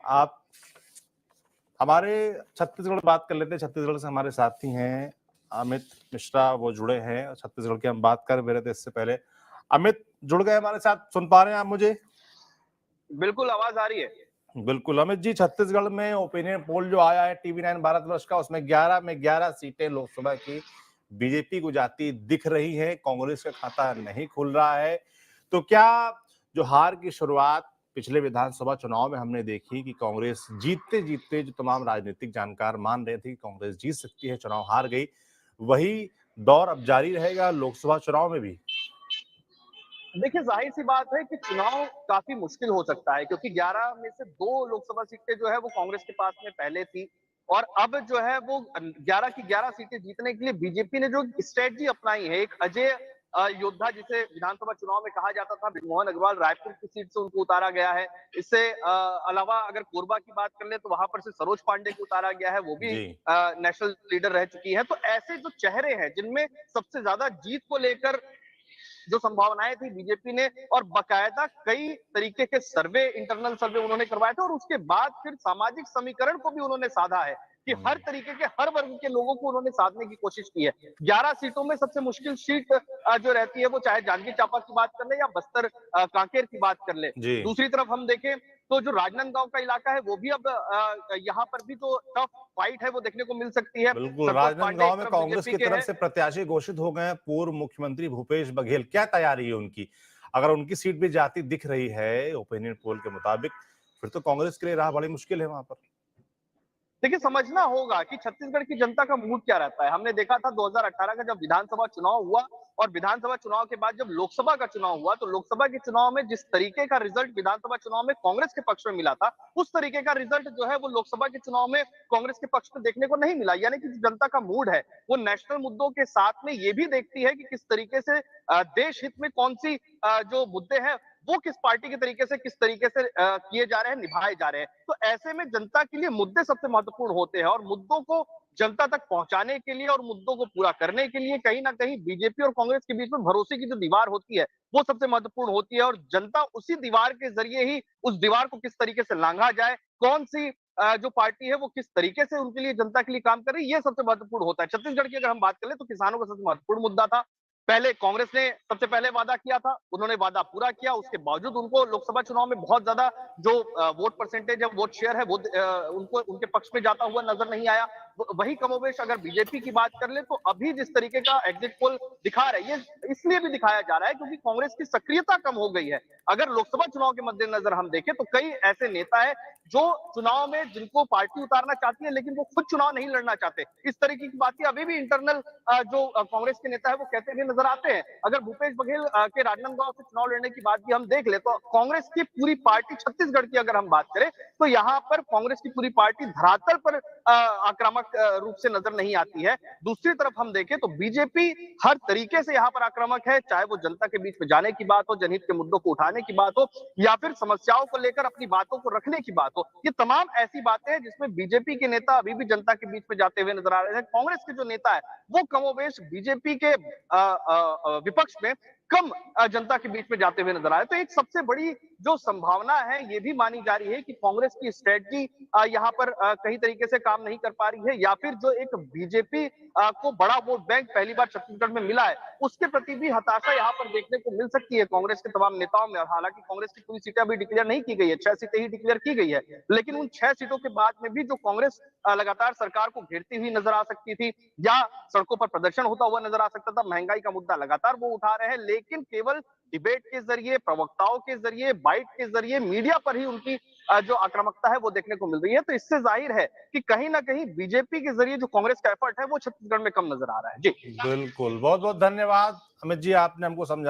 आप हमारे छत्तीसगढ़ बात कर लेते हैं। छत्तीसगढ़ से हमारे साथी हैं अमित मिश्रा, वो जुड़े हैं। छत्तीसगढ़ की हम बात कर रहे थे इससे पहले। अमित जुड़ गए हमारे साथ, सुन पा रहे हैं आप मुझे? बिल्कुल, आवाज आ रही है। बिल्कुल अमित जी, छत्तीसगढ़ में ओपिनियन पोल जो आया है टीवी9 भारतवर्ष का, उसमें 11 में 11 सीटें लोकसभा की बीजेपी को जाती दिख रही है। कांग्रेस का खाता नहीं खुल रहा है। तो क्या जो हार की शुरुआत पिछले विधानसभा चुनाव में हमने देखी कि कांग्रेस जीतते जीतते, जो तमाम राजनीतिक जानकार मान रहे थे कि कांग्रेस जीत सकती है, चुनाव हार गई, वही दौर अब जारी रहेगा लोकसभा चुनाव में भी? देखिए, ज़ाहिर-सी बात है कि चुनाव काफ़ी मुश्किल हो सकता है क्योंकि 11 में से 2 लोकसभा सीटें जो है वो कांग्रेस के पास में पहले थी और अब जो है वो 11 की 11 सीटें जीतने के लिए बीजेपी ने जो स्ट्रैटेजी अपनाई है, एक अजय योद्धा जिसे विधानसभा चुनाव में कहा जाता था, मोहन अग्रवाल रायपुर की सीट से उनको उतारा गया है। इससे अलावा अगर कोरबा की बात कर ले तो वहां पर से सरोज पांडे को उतारा गया है, वो भी जी। नेशनल लीडर रह चुकी है। तो ऐसे जो चेहरे हैं जिनमें सबसे ज्यादा जीत को लेकर जो संभावनाएं थी बीजेपी ने और बकायदा कई तरीके के सर्वे, इंटरनल सर्वे उन्होंने करवाए थे और उसके बाद फिर सामाजिक समीकरण को भी उन्होंने साधा है कि हर तरीके के हर वर्ग के लोगों को उन्होंने साधने की कोशिश की है। 11 सीटों में सबसे मुश्किल सीट जो रहती है वो चाहे जांजगीर चांपा की बात कर ले या बस्तर कांकेर की बात कर ले। जी। दूसरी तरफ हम देखें तो जो राजनांदगांव का इलाका है वो भी अब यहाँ पर भी जो टफ फाइट है वो देखने को मिल सकती है। बिल्कुल, संतोष पांडे एक राजनांदगांव में तरफ कांग्रेस बीजेपी की के तरफ हैं। से प्रत्याशी घोषित हो गए हैं पूर्व मुख्यमंत्री भूपेश बघेल। क्या तैयारी है उनकी? अगर उनकी सीट भी जाती दिख रही है ओपिनियन पोल के मुताबिक, फिर तो कांग्रेस के लिए राह बड़ी मुश्किल है वहां पर। देखिए, समझना होगा कि छत्तीसगढ़ की जनता का मूड क्या रहता है। हमने देखा था 2018 का जब विधानसभा चुनाव हुआ और विधानसभा चुनाव के बाद जब लोकसभा का चुनाव हुआ, तो लोकसभा के चुनाव में जिस तरीके का रिजल्ट विधानसभा चुनाव में कांग्रेस के पक्ष में मिला था, उस तरीके का रिजल्ट जो है वो लोकसभा के चुनाव में कांग्रेस के पक्ष में देखने को नहीं मिला। यानी कि जो जनता का मूड है, वो नेशनल मुद्दों के साथ में ये भी देखती है कि किस तरीके से देश हित में कौन सी जो मुद्दे हैं वो किस पार्टी के तरीके से किस तरीके से किए जा रहे हैं, निभाए जा रहे हैं। तो ऐसे में जनता के लिए मुद्दे सबसे महत्वपूर्ण होते हैं और मुद्दों को जनता तक पहुंचाने के लिए और मुद्दों को पूरा करने के लिए कहीं ना कहीं बीजेपी और कांग्रेस के बीच में भरोसे की जो दीवार होती है वो सबसे महत्वपूर्ण होती है और जनता उसी दीवार के जरिए ही उस दीवार को किस तरीके से लांघा जाए, कौन सी जो पार्टी है वो किस तरीके से उनके लिए जनता के लिए काम कर रही है, ये सबसे महत्वपूर्ण होता है। छत्तीसगढ़ की अगर हम बात करें तो किसानों का सबसे महत्वपूर्ण मुद्दा था। पहले कांग्रेस ने सबसे पहले वादा किया था, उन्होंने वादा पूरा किया, उसके बावजूद उनको लोकसभा चुनाव में बहुत ज्यादा जो वोट परसेंटेज है, वोट शेयर है, वो उनको उनके पक्ष में जाता हुआ नजर नहीं आया। वही कमोबेश अगर बीजेपी की बात कर ले तो अभी जिस तरीके का एग्जिट पोल दिखा रहे हैं, ये इसलिए भी दिखाया जा रहा है क्योंकि कांग्रेस की सक्रियता कम हो गई है। अगर लोकसभा चुनाव के मद्देनजर हम देखें तो कई ऐसे नेता है जो चुनाव में जिनको पार्टी उतारना चाहती है लेकिन वो खुद चुनाव नहीं लड़ना चाहते। इस तरीके की बातें अभी भी इंटरनल जो कांग्रेस के नेता है वो कहते हुए नजर आते हैं। अगर भूपेश बघेल के राजनांदगांव से चुनाव लड़ने की बात भी हम देख ले तो कांग्रेस की पूरी पार्टी छत्तीसगढ़ की अगर हम बात करें तो यहाँ पर कांग्रेस की पूरी पार्टी धरातल पर आक्रामक रूप से नजर नहीं आती है। दूसरी तरफ हम देखें तो बीजेपी हर तरीके से यहाँ पर आक्रामक है, चाहे वो जनता के बीच में जाने की बात हो, जनहित के मुद्दों को उठाने की बात हो या फिर समस्याओं को लेकर अपनी बातों को रखने की बात हो। ये तमाम ऐसी बातें हैं जिसमें बीजेपी के नेता अभी भी जनता के बीच में जाते हुए नजर आ रहे हैं। कांग्रेस के जो नेता है वो कमोबेश बीजेपी के विपक्ष में कम जनता के बीच में जाते हुए नजर आए। तो एक सबसे बड़ी जो संभावना है ये भी मानी जा रही है कि कांग्रेस की स्ट्रेटजी यहाँ पर कहीं तरीके से काम नहीं कर पा रही है या फिर जो एक बीजेपी को बड़ा वोट बैंक पहली बार छत्तीसगढ़ में मिला है उसके प्रति भी हताशा यहाँ पर देखने को मिल सकती है कांग्रेस के तमाम नेताओं में। हालांकि कांग्रेस की पूरी सीटें अभी डिक्लेयर नहीं की गई है, 6 सीटें ही डिक्लेयर की गई है, लेकिन उन 6 सीटों के बाद में भी जो कांग्रेस लगातार सरकार को घेरती हुई नजर आ सकती थी या सड़कों पर प्रदर्शन होता हुआ नजर आ सकता था। महंगाई का मुद्दा लगातार वो उठा रहे हैं लेकिन केवल डिबेट के जरिए, प्रवक्ताओं के जरिए, बाइट के जरिए, मीडिया पर ही उनकी जो आक्रामकता है वो देखने को मिल रही है। तो इससे जाहिर है कि कहीं ना कहीं बीजेपी के जरिए जो कांग्रेस का एफर्ट है वो छत्तीसगढ़ में कम नजर आ रहा है। जी बिल्कुल, बहुत बहुत धन्यवाद अमित जी, आपने हमको समझाया।